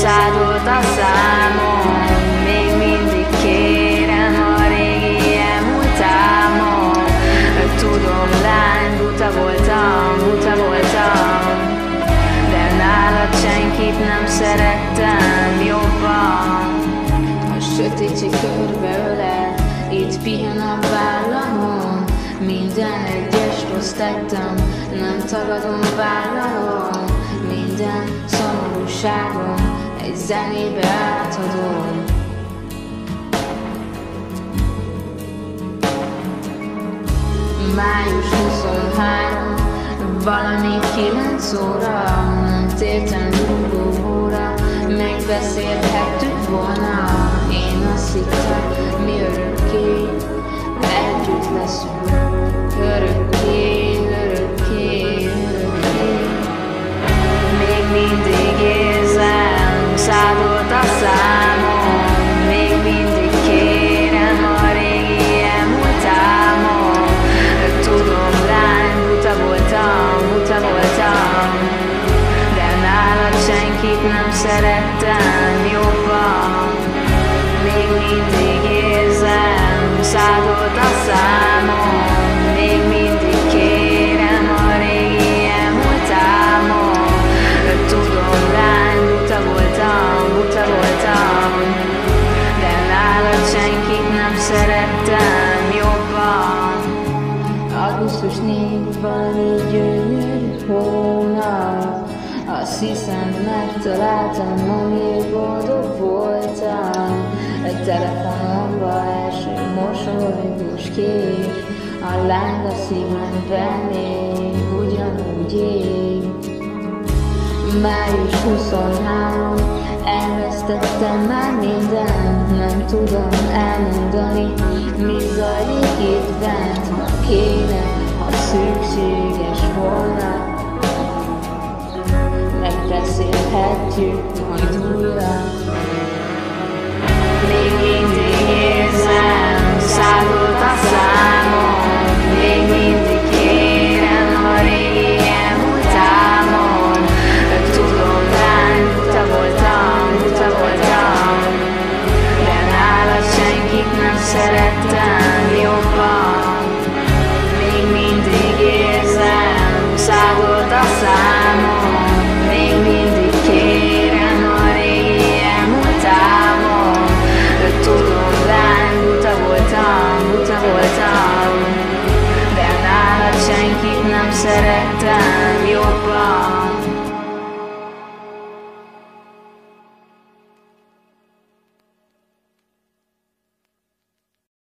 szádolt a számom, még mindig kérem a régi elmúltámon. Tudom, lány, buta voltam, de nálad senkit nem szerettem jobban. A sötétség körbeölel, itt pihen a vállamon. Minden egyes rossz tettem, nem tagadom, vállalom. Minden szomorúságom egy zenébe átadom. Május 23, valami 9 óra, nem tértem rúgóra, megbeszélhettük volna. Én azt hittem, mi örökké együtt leszünk, örökké, örökké, örökké. Még mindig érzem, szádolt a számom, még mindig kérem a régi elmúltámon. Tudom, lány, buta voltam, de nálad senkit nem szerettem jobban. Még mindig érzem, szádolt a számom, még mindig kérem a régi elmúltámon. Tudom, lány, buta voltam, de nálad senkit nem szerettem jobban. Augusztus 4, valami gyönyörű hónap, azt hiszem megtaláltam, amiért boldog voltam. A telefonomba első mosolygós kép, a láng a szívemben még ugyanúgy ég. Május 23, elvesztettem már mindent, nem tudom elmondani, mi zajlik itt bent. Ha kéne, ha szükséges volna, megbeszélhetjük majd újra.